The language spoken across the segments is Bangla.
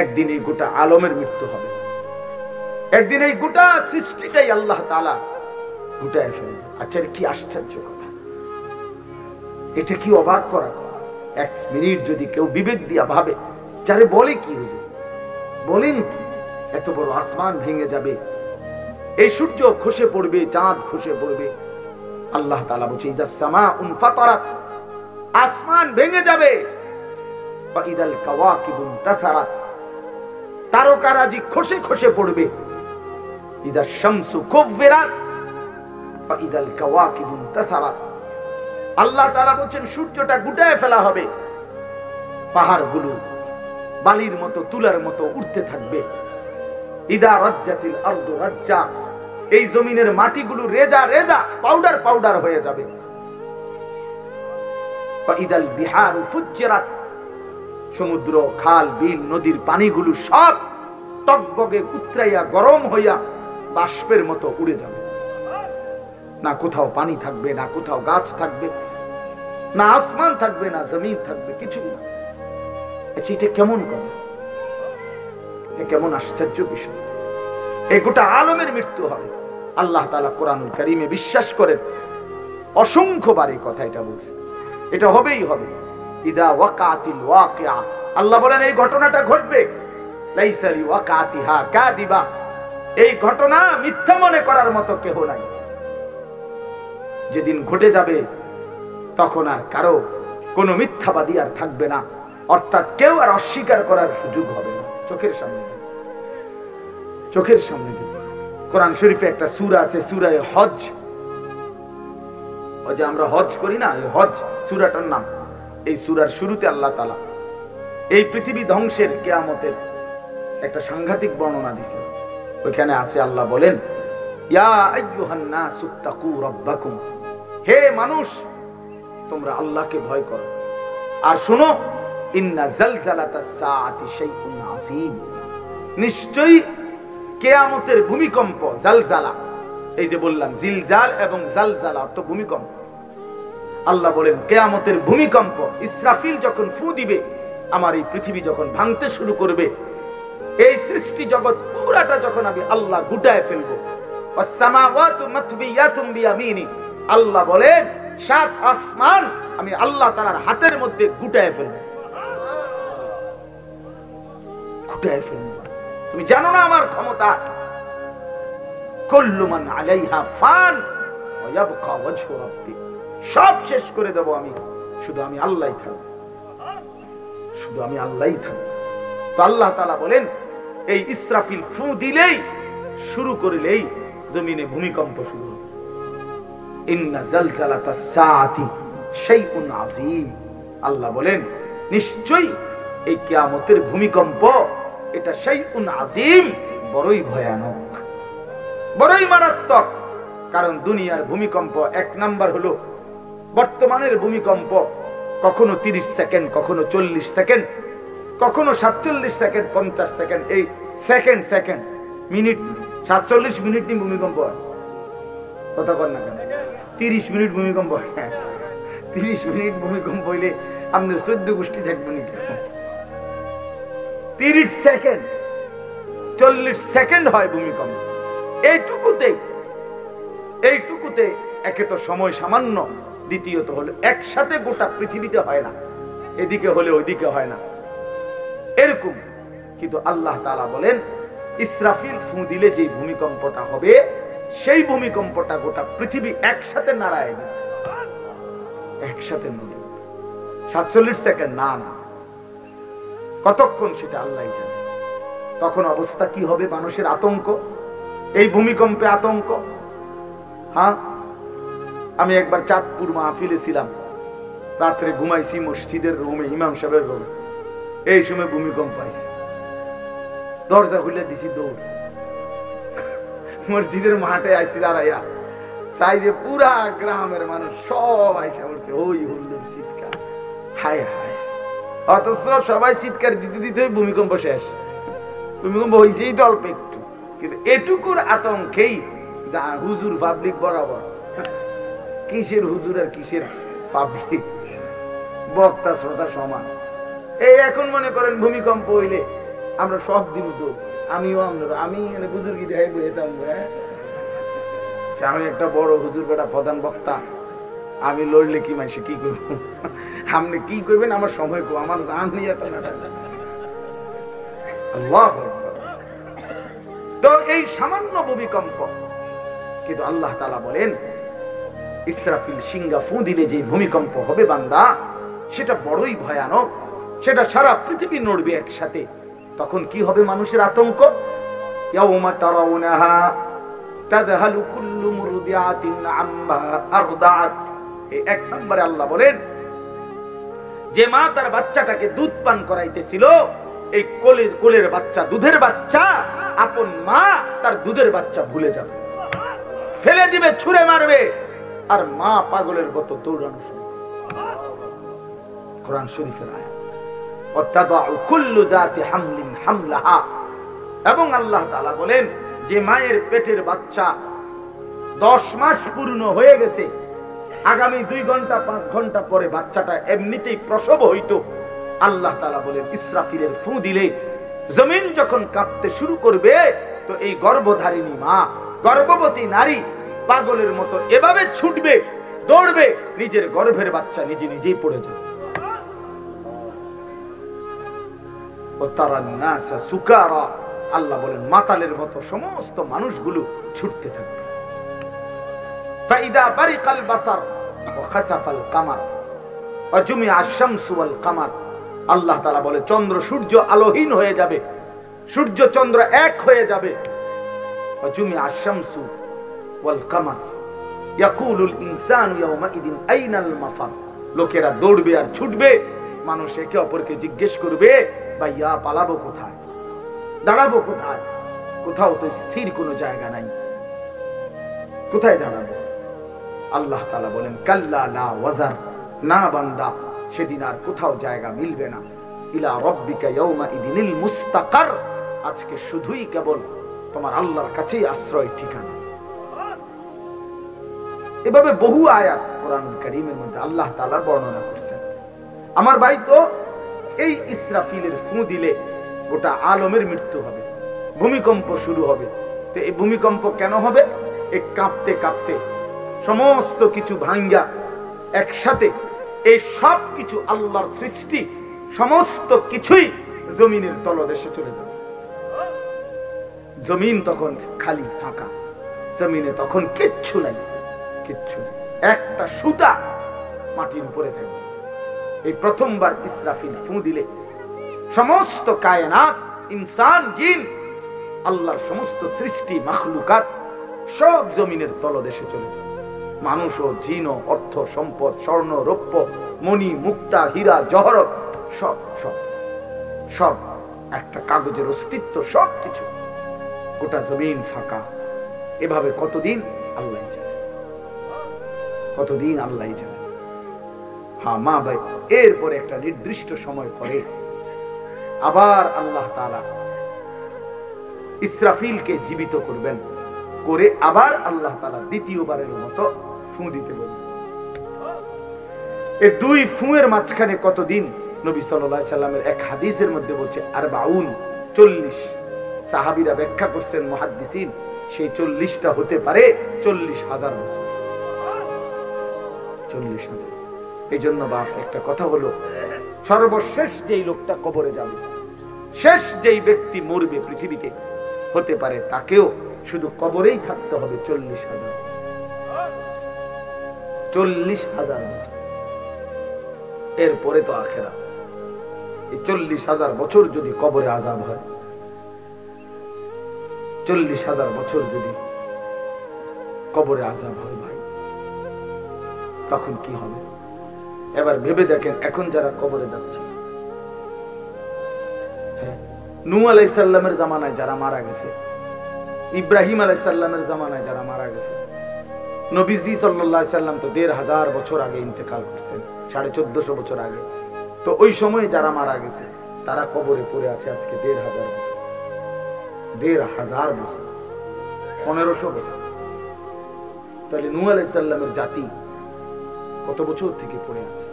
একদিন এই গোটা আলমের মৃত্যু হবে, একদিন এই গোটা সৃষ্টিটাই আল্লাহ তাআলা গোটায় ফেলবে। আচ্ছা, কি আশ্চর্য কথা, এটা কি অবাক করা। এক মিনিট যদি কেউ বিবেক দিয়া ভাবে, যারে বলে কি হইল, বলেন কি, এত বড় আসমান ভেঙে যাবে, এই সূর্য খসে পড়বে, চাঁদ খসে পড়বে। আল্লাহ তাআলা বলছে ইযা সামাউন ফাতারাত, আসমান ভেঙে যাবে। ওয়া ইদাল কাওয়াকিবুন তাসারাত, তারকারাজি খসে খসে পড়বে। ইযা শামসু কুব্বিরাত ওয়া ইদাল কাওয়াকিবুন তাসারাত, আল্লাহ তাআলা বলেন সূর্যটা গুটায় ফেলা হবে, পাহাড়গুলো বালির মতো তুলার মতো উঠতে থাকবে। ইদা রাজ্জাতিল আরদু রাজ্জা, এই জমিনের মাটিগুলো রেজা রেজা পাউডার পাউডার হয়ে যাবে। ইদাল বিহারু ফুজ্জিরাত, সমুদ্র খাল বিল নদীর পানিগুলো সব টকবগে উতরাইয়া গরম হইয়া বাষ্পের মতো উড়ে যাবে। না কোথাও পানি থাকবে, না কোথাও গাছ থাকবে, না আসমান থাকবে, না জমিন থাকবে, কিছুই না। আচ্ছা, এটা কেমন কথা, এটা কেমন আশ্চর্য বিষয়। এই গোটা আলমের মৃত্যু হবে। আল্লাহ তাআলা কোরআনুল কারীমে বিশ্বাস করেন, অসংখ্যবার এই কথা এটা বলছে, এটা হবেই হবে। ইদা ওয়াকাতিল ওয়াকিআ, আল্লাহ বলেন এই ঘটনাটা ঘটবে। লাইসা লিওয়াকাতিহা কাযিবা, এই ঘটনা মিথ্যা মনে করার মতো কেউ নাই। যেদিন ঘটে যাবে তখন আর কারো কোনো মিথ্যাবাদী আর থাকবে না, অর্থাৎ কেউ আর অস্বীকার করার সুযোগ হবে না। চোখের সামনে, চোখের সামনে। কোরআন শরীফে একটা সূরা আছে, সূরা হজ। ওই যে আমরা হজ করি না, এই হজ সূরাটার নাম। এই সূরার শুরুতে আল্লাহ তাআলা এই পৃথিবী ধ্বংসের, কিয়ামতের একটা সাংঘাতিক বর্ণনা দিয়েছেন। ওইখানে আছে, আল্লাহ বলেন ইয়া আইয়ুহান নাসু তাকু রাব্বাকুম, হে মানুষ তোমরা আল্লাহকে ভয় করো। আর শোনো, ইন্না জালজালাতাস সাআতি শাইউন আযীম, নিশ্চয়ই কিয়ামতের ভূমিকম্প, জালজালা, এই যে বললাম জিলজাল এবং জালজালা অর্থ ভূমিকম্প। আল্লাহ বলেন কিয়ামতের ভূমিকম্প, ইসরাফিল যখন ফু দিবে, আমার এই পৃথিবী যখন ভাঙতে শুরু করবে, এই সৃষ্টি জগৎ পুরাটা যখন আমি আল্লাহ গুটায় ফেলবো। ওয়াস সামাওয়াতু মাতবিয়াতুম বিয়ামিনি, আল্লাহ বলেন সাত আসমান আমি আল্লাহ তাআলার হাতের মধ্যে গুটায় ফেলবো, গুটায় ফেলবো। তুমি জানো না আমার ক্ষমতা। কুল্লু মান আলাইহা ফান ওয়া ইয়াবকা ওয়াজহু রাব্বি, সব শেষ করে দেব আমি, শুধু আমি আল্লাহই থাকব, শুধু আমি আল্লাহই থাকব। তো আল্লাহ তাআলা বলেন এই ইসরাফিল ফু দিলেই, শুরু করলেই জমিনে ভূমিকম্প শুরু হবে। ইন্না জালজালাতাস সাআতি শাইউন আযীম, আল্লাহ বলেন নিশ্চয়ই এই কিয়ামতের ভূমিকম্প এটা শাইউন আযীম, বড়ই ভয়ানক, বড়ই মারাত্মক। কারণ দুনিয়ার ভূমিকম্প এক নাম্বার হলো বর্তমানের ভূমিকম্প, কখনো 30 সেকেন্ড, কখনো 40 সেকেন্ড, কখনো 47 সেকেন্ড, 50 সেকেন্ড, এই সেকেন্ড সেকেন্ড মিনিট, 47 মিনিট নিয়ে ভূমিকম্প হয়। কথা বল না কেন, 30 মিনিট ভূমিকম্প হয়। 30 মিনিট ভূমিকম্প হইলে আমাদের 14 গোষ্ঠী থাকবে নাকি? 30 সেকেন্ড, 40 সেকেন্ড হয় ভূমিকম্প। এইটুকুতে একে তো সময় সামান্য, দ্বিতীয়ত হলো একসাথে গোটা পৃথিবীতে হয় না, এদিকে হলে ওইদিকে হয় না, এরকম। কিন্তু আল্লাহ তাআলা বলেন ইসরাফিল ফু দিলে যে ভূমিকম্পটা হবে, সেই ভূমিকম্পটা গোটা পৃথিবী একসাথে নাড়ায় দেবে, একসাথে নড়বে। 47 সেকেন্ড না, না কতক্ষণ সেটা আল্লাহই জানে। তখন অবস্থা কি হবে, মানুষের আতঙ্ক, এই ভূমিকম্পে আতঙ্ক। হ্যাঁ, আমি একবার চাঁদপুর মাহফিলে ছিলাম, রাত্রে ঘুমাইছি মসজিদের রুমে, ইমাম সাহেবের রুমে। এই সময় ভূমিকম্প আইছে, দরজা খুলে দিছি, দৌড় মসজিদের মাঠে আইছি, দাঁড়াইয়া চাই যে পুরা গ্রামের মানুষ সব আইসা বলছে, ওই হুল্লোর চিৎকার, হায় হায়। অথচ সবাই চিৎকার দিতে দিতে ভূমিকম্প শেষ। ভূমিকম্প হয়েছেই তো অল্প একটু, কিন্তু এটুকুর আতঙ্কেই যা হুজুর পাবলিক বরাবর। কিসের হুজুর আর কিসের পাবলিক, বক্তা শ্রোতা সমান। এই এখন মনে করেন ভূমিকম্প হইলে আমরা সব দিব তো আমিও আমি বুজুর্গি দেখাই বইতাম। আমি একটা বড় হুজুর বেটা প্রধান বক্তা, আমি লড়লে কি মানুষ কি করব, আপনি কি করবেন আমার সময় কো, আমার জান নিয়ে আল্লাহ। তো এই সামান্য ভূমিকম্প, কিন্তু আল্লাহ তাআলা বলেন ইসরাফিল সিংহা ফু দিলে যে ভূমিকম্প হবে বান্দা, সেটা বড়ই ভয়ানক, সেটা সারা পৃথিবী নড়বে একসাথে। তখন কি হবে মানুষের আতঙ্ক? ইয়াউমা তারাউনাহা তাযহালু কুল্লু মুরদিআতিন আম্মা আরদাআত। এই এক নম্বরে আল্লাহ বলেন যে মা তার বাচ্চাটাকে দুধ পান করাইতেছিল, এই কোলের বাচ্চা, দুধের বাচ্চা, আপন মা তার দুধের বাচ্চা ভুলে যাবে, ফেলে দিবে, ছুঁড়ে মারবে, আর মা পাগলের মতো দৌড়ানো শুরু করবে। কোরআন শরীফের আয়াত। ওয়াতাদাউ কুল্লু যাতি হামলিন হামলাহা। এবং আল্লাহ তাআলা বলেন যে মায়ের পেটের বাচ্চা 10 মাস পূর্ণ হয়ে গেছে, আগামী 2 ঘন্টা 5 ঘন্টা পরে বাচ্চাটা এমনিতেই প্রসব হইতো, আল্লাহ তাআলা বলেন ইসরাফিলের ফু দিলে জমিন যখন কাঁপতে শুরু করবে, তো এই গর্ভধারিণী মা, গর্ভবতী নারী পাগলের মতো এভাবে ছুটবে, দৌড়বে, নিজের গর্ভের বাচ্চা নিজে নিজেই পড়ে যাবে। আল্লাহ বলেন মাতালের মতো সমস্ত মানুষগুলো ছুটতে থাকবে। আল্লাহ তাআলা বলে চন্দ্র সূর্য আলোহীন হয়ে যাবে, সূর্য চন্দ্র এক হয়ে যাবে। লোকেরা দৌড়বে আর ছুটবে, মানুষ একে অপরকে জিজ্ঞেস করবে ভাইয়া পালাবো কোথায়, দাঁড়াবো কোথায়? কোথাও তো স্থির কোনো জায়গা নাই, কোথায় দাঁড়াবো? আল্লাহ তাআলা বলেন কাল্লা লা ওয়াজার, না বান্দা, সেদিন আর কোথাও জায়গা মিলবে না। ইলা রাব্বিকা ইয়াউমা ইদিনিল মুস্তাকার, আজকে শুধুই কেবল তোমার আল্লাহর কাছেই আশ্রয় ঠিকানা। এভাবে বহু আয়াত কোরআনুল কারীমের মধ্যে আল্লাহ তাআলা বর্ণনা করেছেন। আমার ভাই, তো এই ইসরাফিলের ফু দিলে গোটা আলমের মৃত্যু হবে, ভূমিকম্প শুরু হবে। তো এই ভূমিকম্প কেন হবে? এই কাঁপতে কাঁপতে সমস্ত কিছু ভাঙ্গা একসাথে, এই সব কিছু আল্লাহর সৃষ্টি, সমস্ত কিছুই জমিনের তলদেশে চলে যাবে। জমিন তখন খালি ফাঁকা, জমিনে তখন কিচ্ছু নাই, কিচ্ছু নেই, একটা সুতা মাটির উপরে থাকবে। এই প্রথমবার ইসরাফিল ফু দিলে সমস্ত কায়নাত, ইনসান, জিন, আল্লাহর সমস্ত সৃষ্টি, মাখলুকাত সব জমিনের তলদেশে চলে যাবে। মানুষ ও জিন ও অর্থ সম্পদ, স্বর্ণ রৌপ্য, মণি মুক্তা, হীরা জহরত, সব সব সব একটা কাগজের অস্তিত্ব, সব কিছু, গোটা জমিন ফাঁকা। এভাবে কতদিন আল্লাহ জানে, কতদিন আল্লাহ জানে। হ্যাঁ মা ভাই, এরপরে একটা নির্দিষ্ট সময় পরে আবার আল্লাহ তাআলা ইসরাফিলকে জীবিত করবেন, করে আবার আল্লাহ তাআলা দ্বিতীয়বারের মতো ফু দিতে বলবেন। এই 2 ফুঁয়ের মাঝখানে কতদিন? নবী সাল্লাল্লাহু আলাইহি সাল্লামের এক হাদিসের মধ্যে বলছে 40। সাহাবীরা ব্যাখ্যা করছেন, মুহাদ্দিসিন, সেই 40টা হতে পারে 40,000 বছর। 40,000। এই জন্য বাপ একটা কথা হলো, সর্বশেষ যেই লোকটা কবরে যাবে, শেষ যেই ব্যক্তি মরবে পৃথিবীতে, হতে পারে তাকেও শুধু কবরেই থাকতে হবে 40,000। 40,000 বছর। এরপরে তো আখিরাত। এই 40,000 বছর যদি কবরে আযাব হয়, 40,000 বছর যদি কবরে আযাব হয় ভাই, তখন কি হবে? এবার ভেবে দেখেন, এখন যারা কবরে যাচ্ছে, নূহ আলাইহিস সালামের জামানায় যারা মারা গেছে, ইব্রাহিম আলাইহিস সালামের জামানায় যারা মারা গেছে, নবীজি সাল্লাল্লাহু আলাইহি সাল্লাম তো 1,500 বছর আগে ইন্তেকাল করছেন, 1450 বছর আগে। তো ওই সময় যারা মারা গেছে তারা কবরে পড়ে আছে আজকে 1,500 বছর, 1,500 বছর, 1500 বছর। তাহলে নূহ আলাইহিস সালামের জাতি কত বছর থেকে পড়ে আছে?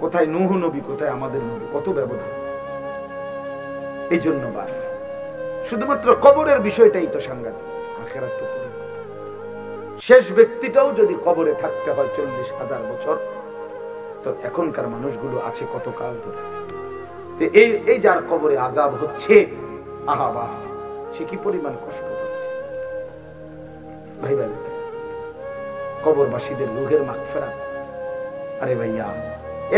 কোথায় নূহ নবী, কোথায় আমাদের নবী? কত ব্যবধান! এই জন্য বাস শুধুমাত্র কবরের বিষয়টাই তো সাংঘাতিক, আখিরাত তো পরে। শেষ ব্যক্তিটাও যদি কবরে থাকতে হয় 40,000 বছর, তো এখনকার মানুষগুলো আছে কত কাল ধরে। এই যার কবরে আযাব হচ্ছে, আহা বাহ, সে কি পরিমাণ কষ্ট পাচ্ছে ভাই ভাই। কবরবাসীদের রূহের মাগফিরাত, আরে ভাইয়া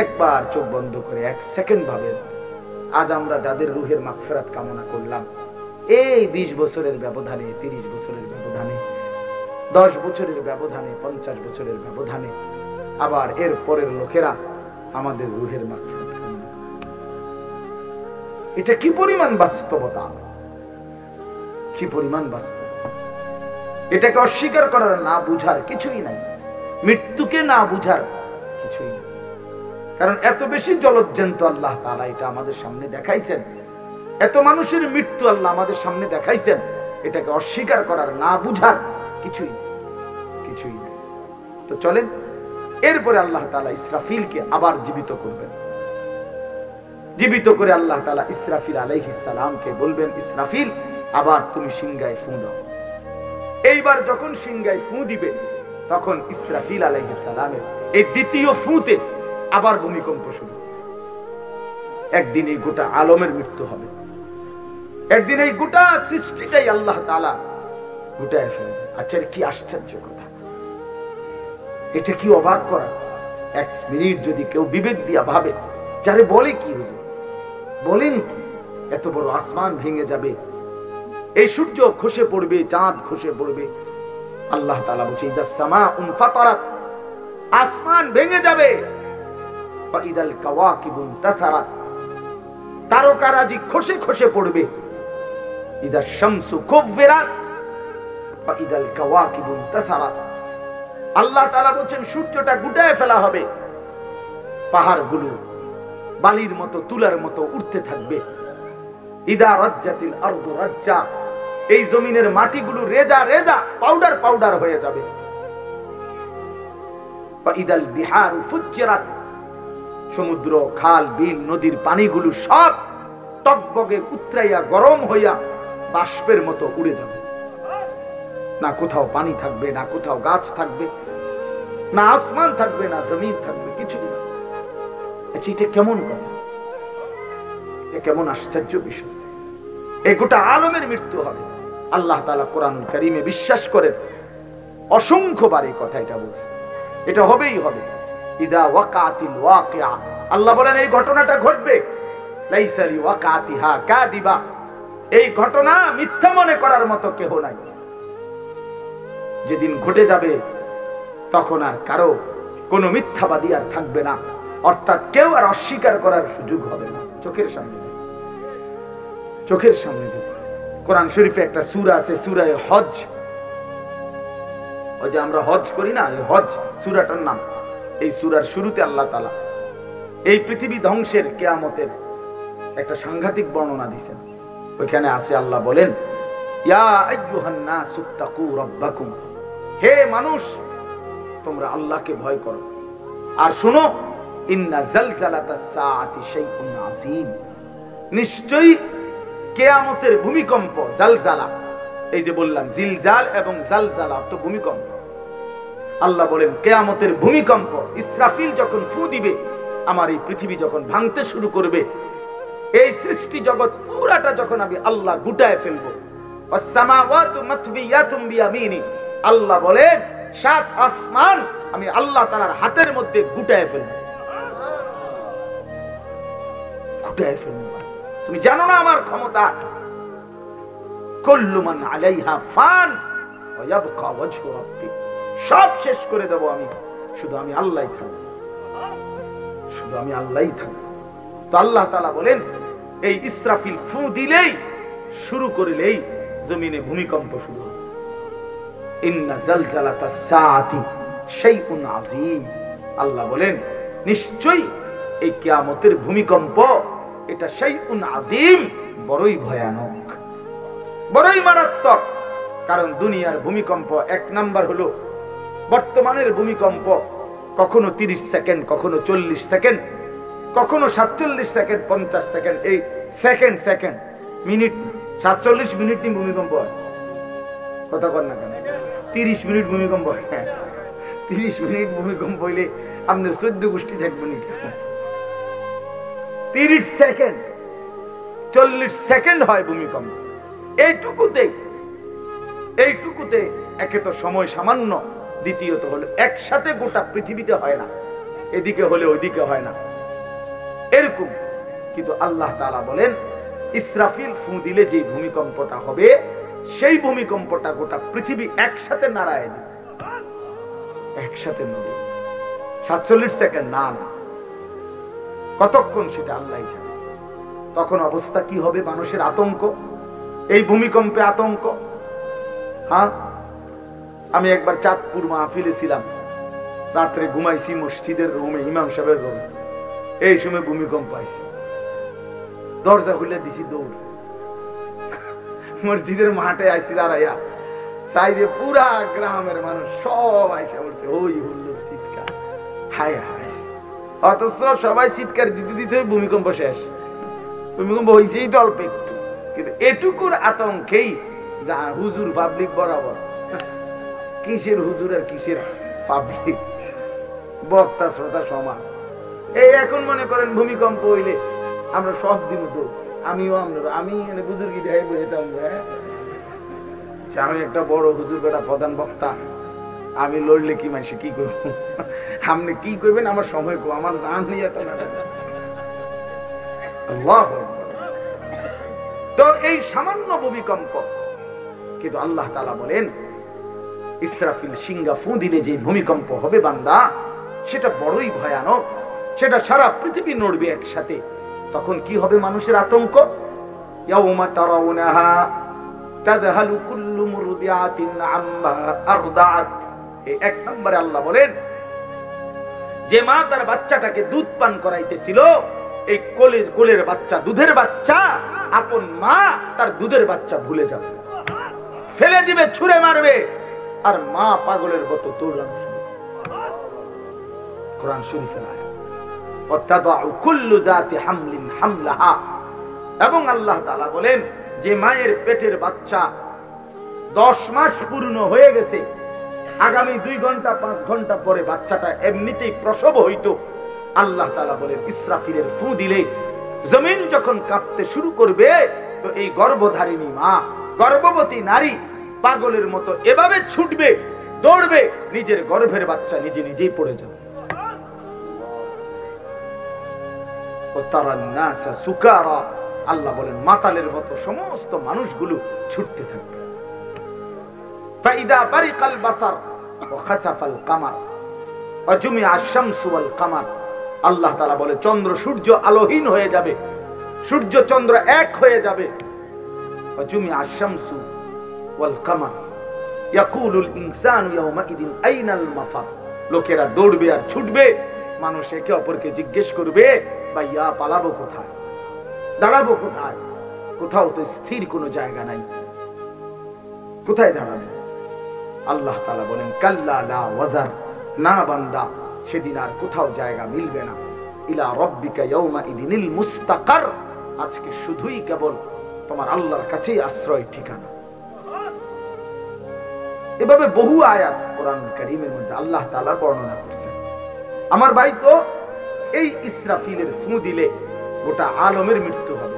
একবার চোখ বন্ধ করে 1 সেকেন্ড ভাবেন, আজ আমরা যাদের রূহের মাগফিরাত কামনা করলাম, এই 20 বছরের ব্যবধানে, 30 বছরের ব্যবধানে, 10 বছরের ব্যবধানে, 50 বছরের ব্যবধানে আবার এর পরের লোকেরা আমাদের রূহের মাগফিরাত কামনা করে। এটা কি পরিমাণ বাস্তবতা, কি পরিমাণ বাস্তব। এটাকে অস্বীকার করার, না বুঝার কিছুই নাই, মৃত্যুকে না বুঝার কিছুই নাই। কারণ এত বেশি জলজ্জান্ত আল্লাহ তাআলা এটা আমাদের সামনে দেখাইছেন, এত মানুষের মৃত্যু আল্লাহ আমাদের সামনে দেখাইছেন, এটাকে অস্বীকার করার, না বুঝার কিছুই নেই। তো চলেন, এরপরে আল্লাহ তাআলা ইসরাফিলকে আবার জীবিত করবেন। জীবিত করে আল্লাহ তাআলা ইসরাফিল আলাইহিস সালামকে বলবেন, ইসরাফিল আবার তুমি সিংহায় ফু দাও। এইবার যখন সিংহায় ফু দিবে, তখন ইসরাফিল আলাইহিস সালামের এই দ্বিতীয় ফুতে আবার ভূমিকম্প শুরু। একদিন এই গোটা আলমের মৃত্যু হবে, একদিন এই গোটা সৃষ্টিটাই আল্লাহ তাআলা গোটায় ফেলবে। আচ্ছা, কি আশ্চর্য কথা, এটা কি অবাক করা। 1 মিনিট যদি কেউ বিবেক দিয়া ভাবে, যারে বলে কি হুজুর, বলেন কি, এত বড় আসমান ভেঙে যাবে, এই সূর্য খসে পড়বে, চাঁদ খসে পড়বে। আল্লাহ তাআলা বলছে, ইযা সামাউন ফাতারাত, আসমান ভেঙে যাবে, ওয়া ইদাল কাওয়াকিবুন তাসারাত, তারকারাজি খসে খসে পড়বে, ইযা শামসু কুব্বিরাত ওয়া ইদাল কাওয়াকিবুন তাসারাত। আল্লাহ তাআলা বলেন সূর্যটা গুটায় ফেলা হবে, পাহাড়গুলো বালির মতো, তুলার মতো উঠতে থাকবে। ইদা রাজ্জাতিল আরদু রাজ্জা, এই জমিনের মাটিগুলো রেজা রেজা, পাউডার পাউডার হয়ে যাবে। ওয়া ইদাল বিহারু ফুজ্জিরাত, সমুদ্র, খাল, বিল, নদীর পানিগুলো সব টকবগে উতরাইয়া গরম হইয়া বাষ্পের মতো উড়ে যাবে। না কোথাও পানি থাকবে, না কোথাও গাছ থাকবে, না আসমান থাকবে, না জমিন থাকবে, কিছু না। আচ্ছা, এটা কেমন কথা, এটা কেমন আশ্চর্য বিষয়। এই গোটা আলমের মৃত্যু হবে। আল্লাহ তাআলা কোরআনুল কারীমে বিশ্বাস করেন, অসংখ্যবার এই কথা এটা বলছে, এটা হবেই হবে। ইদা ওয়াকাতিল ওয়াকিআ, আল্লাহ বলেন এই ঘটনাটা ঘটবে। লাইসা লিওয়াকাতিহা কাযিবা, এই ঘটনা মিথ্যা মনে করার মতো কেহ নাই। যেদিন ঘটে যাবে, তখন আর কারো কোনো মিথ্যাবাদী আর থাকবে না, অর্থাৎ কেউ আর অস্বীকার করার সুযোগ হবে না। চোখের সামনে, চোখের সামনে কোরআন শরীফে একটা সূরা আছে, সূরা হজ। ওই যে আমরা হজ করি না, এই হজ সূরাটার নাম। এই সূরার শুরুতে আল্লাহ তাআলা এই পৃথিবী ধ্বংসের, কিয়ামতের একটা সাংঘাতিক বর্ণনা দিয়েছেন। ওইখানে আছে, আল্লাহ বলেন, ইয়া আইয়ুহান নাসু তাকু রাব্বাকুম, হে মানুষ তোমরা আল্লাহকে ভয় করো। আর শুনো, ইন্না জালজালাতাস সাআতি শাইউন আযীম, নিশ্চয়ই কিয়ামতের ভূমিকম্প, জালজালা, এই যে বললাম জিলজাল এবং জালজালা তো ভূমিকম্প। আল্লাহ বলেন কিয়ামতের ভূমিকম্প, ইসরাফিল যখন ফু দিবে, আমার এই পৃথিবী যখন ভাঙতে শুরু করবে, এই সৃষ্টি জগৎ পুরাটা যখন আমি আল্লাহ গুটায় ফেলবো, ওয়াস সামাওয়াতু মাতবিয়াতুম বিয়ামিনি, আল্লাহ বলেন 7 আসমান আমি আল্লাহ তাআলার হাতের মধ্যে গুটায় ফেলবো, গুটায় ফেলবো। তুমি জানো না আমার ক্ষমতা। কুল্লু মান আলাইহা ফান ওয়া ইয়াবকা ওয়াজহু রাব্বিক, সব শেষ করে দেব আমি, শুধু আমি আল্লাহই থাকব, শুধু আমি আল্লাহই থাকব। তো আল্লাহ তাআলা বলেন, এই ইসরাফিল ফু দিলেই, শুরু করলেই জমিনে ভূমিকম্প শুরু হবে। ইন্না জালজালাতাস সাআতি শাইউন আযীম, আল্লাহ বলেন নিশ্চয়ই এই কিয়ামতের ভূমিকম্প, এটা শাইউন আযীম, বড়ই ভয়ানক, বড়ই মারাত্মক। কারণ দুনিয়ার ভূমিকম্প 1 নাম্বার হলো, বর্তমানের ভূমিকম্প কখনো 30 সেকেন্ড, কখনো 40 সেকেন্ড, কখনো 47 সেকেন্ড, 50 সেকেন্ড, এই সেকেন্ড সেকেন্ড মিনিট 47 মিনিট নি ভূমিকম্প হয়, কথা কর না কেন? 30 মিনিট ভূমিকম্প হয়। 30 মিনিট ভূমিকম্প হইলে আপনার 14 গোষ্ঠী থাকবে নি? 30 সেকেন্ড 40 সেকেন্ড হয় ভূমিকম্প। এইটুকুতে একে তো সময় সামান্য, দ্বিতীয়ত হলো একসাথে গোটা পৃথিবীতে হয় না, এদিকে হলে ওইদিকে হয় না এরকম। কিন্তু আল্লাহ তাআলা বলেন ইসরাফিল ফু দিলে যে ভূমিকম্পটা হবে, সেই ভূমিকম্পটা গোটা পৃথিবী একসাথে নাড়ায় দিবে, একসাথে নড়বে। 47 সেকেন্ড না, কতক্ষণ সেটা আল্লাহ জানে। তখন অবস্থা কি হবে? মানুষের আতঙ্ক, এই ভূমিকম্পে আতঙ্ক। হ্যাঁ, আমি একবার চাঁদপুর মাহফিলে ছিলাম, রাত্রে ঘুমাইছি মসজিদের রুমে, ইমাম সাহেবের রুমে। এই সময় ভূমিকম্প আইছে, দরজা খুলে দিছি দৌড়, মসজিদের মাঠে আইছি দাঁড়াইয়া, চাই যে পুরা গ্রামের মানুষ সব আইসা বলছে ওই হুল্লোড় চিৎকার, হায় হায়। অথচ সবাই চিৎকার দিতে দিতে ভূমিকম্প শেষ। ভূমিকম্প হয়েছেই তো অল্প একটু, কিন্তু এটুকুর আতঙ্কেই যা হুজুর পাবলিক বরাবর। কিসের হুজুর আর কিসের পাবলিক, বক্তা শ্রোতা সমান। এই এখন মনে করেন ভূমিকম্প হইলে আমরা সব দিন তো আমিও আমি বুজুর্গি দেখাই বুঝেতাম, আমি একটা বড় হুজুর বেটা প্রধান বক্তা, আমি লড়লে কি মানুষ কি করব, আপনি কি করবেন আমার সময় কো, আমার জান নিয়ে তো এই সামান্য ভূমিকম্প। কিন্তু আল্লাহ তাআলা বলেন ইসরাফিল সিংহা ফু দিলে যে ভূমিকম্প হবে বান্দা, সেটা বড়ই ভয়ানক, সেটা সারা পৃথিবী নড়বে একসাথে। তখন কি হবে? মানুষের আতঙ্ক। ইয়াউমা তারাউনাহা তাযহালু কুল্লু মুরদিআতিন আম্মা আরদাআত। এই এক নম্বরে আল্লাহ বলেন যে মা তার বাচ্চাটাকে দুধ পান করাইতেছিল, এই কোলের বাচ্চা, দুধের বাচ্চা, আপন মা তার দুধের বাচ্চা ভুলে যাবে, ফেলে দিবে, ছুঁড়ে মারবে, আর মা পাগলের মতো দৌড়ানো শুরু করবে। কোরআন শরীফের আয়াত। ওয়াতাদাউ কুল্লু যাতি হামলিন হামলাহা। এবং আল্লাহ তাআলা বলেন যে মায়ের পেটের বাচ্চা 10 মাস পূর্ণ হয়ে গেছে, আগামী 2 ঘন্টা 5 ঘন্টা পরে বাচ্চাটা এমনিতেই প্রসব হইতো। আল্লাহ তাআলা বলেন ইসরাফিলের ফু দিলে জমিন যখন কাঁপতে শুরু করবে, তো এই গর্ভধারিণী মা, গর্ভবতী নারী পাগলের মতো এভাবে ছুটবে, দৌড়বে, নিজের গর্ভের বাচ্চা নিজে নিজেই পড়ে যাবে। আল্লাহ বলেন মাতালের মতো সমস্ত মানুষগুলো ছুটতে থাকবে। ফাইদা বারিকাল বাসার ওয়া খাসাফাল কামার ওয়া জুমিআ আশ-শামসু ওয়াল কামার। আল্লাহ তাআলা বলে চন্দ্র সূর্য আলোহীন হয়ে যাবে, সূর্য চন্দ্র এক হয়ে যাবে। ওয়া জুমিআ আশ-শামসু ওয়াল কামার ইয়াকুলুল ইনসানু ইয়াওমাইদিন আইনাল মাফার। লোকেরা দৌড়বে আর ছুটবে, মানুষ একে অপরকে জিজ্ঞেস করবে ভাইয়া পালাবো কোথায়, দাঁড়াবো কোথায়? কোথাও তো স্থির কোনো জায়গা নাই, কোথায় দাঁড়াবে? আল্লাহ তাআলা বলেন কাল্লা লা ওয়াজার, না বান্দা, সেদিন আর কোথাও জায়গা মিলবে না। ইলা রাব্বিকা ইয়াওমাইদিনিল মুস্তাকার। আজকে শুধুই কেবল তোমার আল্লাহর কাছেই আশ্রয় ঠিকানা। এভাবে বহু আয়াত কোরআন কারীমের মধ্যে আল্লাহ তাআলা বর্ণনা করেছেন। আমার ভাই, তো এই ইসরাফিলের ফু দিলে গোটা আলমের মৃত্যু হবে,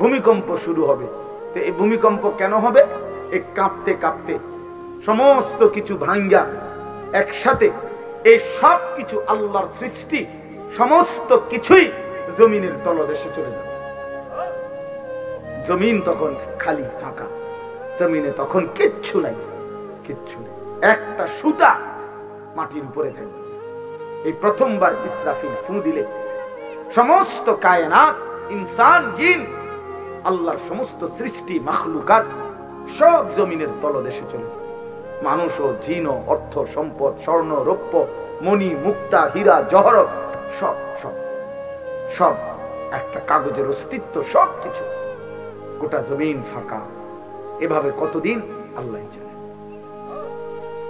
ভূমিকম্প শুরু হবে। তো এই ভূমিকম্প কেন হবে? এই কাঁপতে কাঁপতে সমস্ত কিছু ভাঙ্গা একসাথে, এই সব কিছু আল্লাহর সৃষ্টি, সমস্ত কিছুই জমিনের তলদেশে চলে যাবে। জমিন তখন খালি ফাঁকা, জমিনে তখন কিচ্ছু নাই, কিচ্ছু নেই, একটা সুতা মাটির উপরে থাকবে। এই প্রথমবার ইসরাফিল ফু দিলে সমস্ত কায়নাত, ইনসান, জিন, আল্লাহর সমস্ত সৃষ্টি, মাখলুকাত সব জমিনের তলদেশে চলে যাবে। মানুষ ও জিন ও অর্থ সম্পদ, স্বর্ণ রৌপ্য, মণি মুক্তা, হীরা জহরত, সব সব সব একটা কাগজের অস্তিত্ব, সব কিছু, গোটা জমিন ফাঁকা। এভাবে কতদিন আল্লাহ জানে,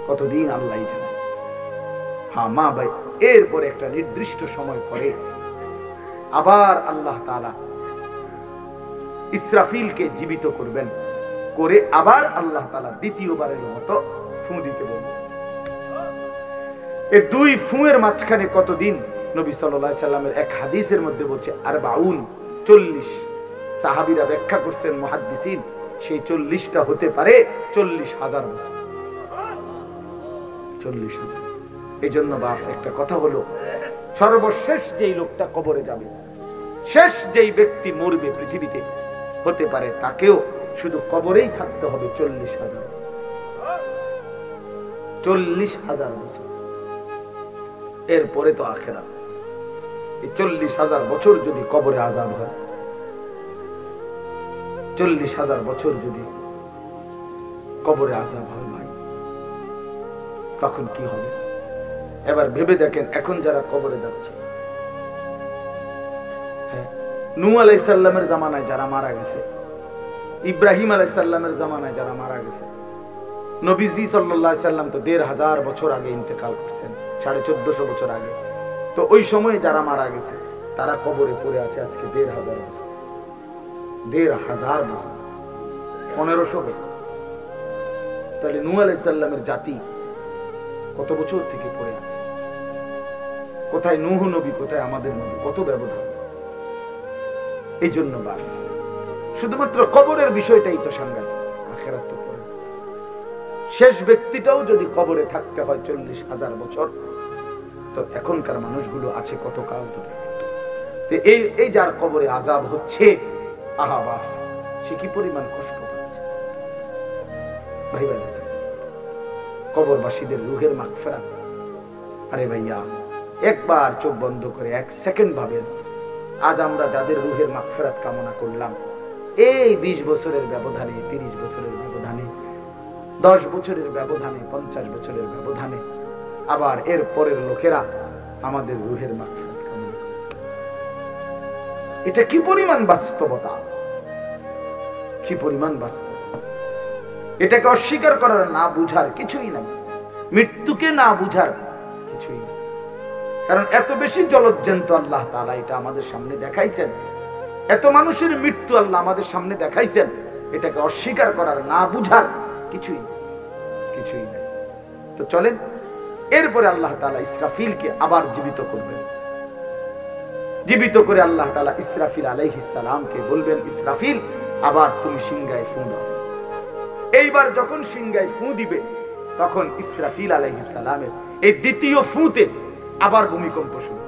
কতদিন আল্লাহ জানে। হ্যাঁ মা ভাই, এরপরে একটা নির্দিষ্ট সময় পরে আবার আল্লাহ তাআলা ইসরাফিলকে জীবিত করবেন, করে আবার আল্লাহ তাআলা দ্বিতীয়বারের মতো ফু দিতে বলবেন। এই দুই ফুঁয়ের মাঝখানে কতদিন? নবী সাল্লাল্লাহু আলাইহি সাল্লামের এক হাদিসের মধ্যে বলছে 40 সাহাবীরা ব্যাখ্যা করছেন মুহাদ্দিসিন, সেই 40টা হতে পারে 40,000 বছর। 40,000। এই জন্য বাপ একটা কথা হলো, সর্বশেষ যেই লোকটা কবরে যাবে, শেষ যেই ব্যক্তি মরবে পৃথিবীতে, হতে পারে তাকেও শুধু কবরেই থাকতে হবে 40,000 বছর। 40,000 বছর। এরপরে তো আখিরাত। এই 40,000 বছর যদি কবরে আযাব হয়, 40,000 বছর যদি কবরে আযাব হয় ভাই, তখন কি হবে? এবার ভেবে দেখেন, এখন যারা কবরে যাচ্ছে, নূহ আলাইহিস সালামের জামানায় যারা মারা গেছে, ইব্রাহিম আলাইহিস সালামের জামানায় যারা মারা গেছে, নবীজি সাল্লাল্লাহু আলাইহি সাল্লাম তো 1,500 বছর আগে ইন্তেকাল করছেন, 1450 বছর আগে। তো ওই সময়ে যারা মারা গেছে তারা কবরে পড়ে আছে আজকে 1,500 বছর, 1,500 বছর, 1500 বছর। তাহলে নূহ আলাইহিস সালামের জাতি কত বছর থেকে পড়ে আছে? কোথায় নূহ নবী, কোথায় আমাদের নবী? কত ব্যবধান! এই জন্য বাপ, শুধুমাত্র কবরের বিষয়টাই তো সাংঘাতিক, আখিরাত তো পরে। শেষ ব্যক্তিটাও যদি কবরে থাকতে হয় 40,000 বছর, তো এখনকার মানুষগুলো আছে কত কাল ধরে। এই যার কবরে আযাব হচ্ছে, আহা বাপ, সে কি পরিমাণ কষ্ট পাচ্ছে ভাই ভাই। কবরবাসীদের রূহের মাগফিরাত, আরে ভাইয়া একবার চোখ বন্ধ করে 1 সেকেন্ড ভাবেন, আজ আমরা যাদের রূহের মাগফিরাত কামনা করলাম, এই 20 বছরের ব্যবধানে, 30 বছরের ব্যবধানে, 10 বছরের ব্যবধানে, 50 বছরের ব্যবধানে আবার এর পরের লোকেরা আমাদের রূহের মাগফিরাত কামনা করে। এটা কি পরিমাণ বাস্তবতা, কি পরিমাণ বাস্তব! এটাকে অস্বীকার করার, না বুঝার কিছুই নাই, মৃত্যুকে না বুঝার কিছুই নাই। কারণ এত বেশি জলজ্জান্ত আল্লাহ তাআলা এটা আমাদের সামনে দেখাইছেন, এত মানুষের মৃত্যু আল্লাহ আমাদের সামনে দেখাইছেন, এটাকে অস্বীকার করার, না বুঝার কিছুই নাই। তো চলেন, এরপরে আল্লাহ তাআলা ইসরাফিলকে আবার জীবিত করবেন। জীবিত করে আল্লাহ তাআলা ইসরাফিল আলাইহিস সালামকে বলবেন, ইসরাফিল আবার তুমি সিংহায় ফু দাও। এইবার যখন সিংহায় ফু দিবে, তখন ইসরাফিল আলাইহিস সালামের এই দ্বিতীয় ফুতে আবার ভূমিকম্প শুরু।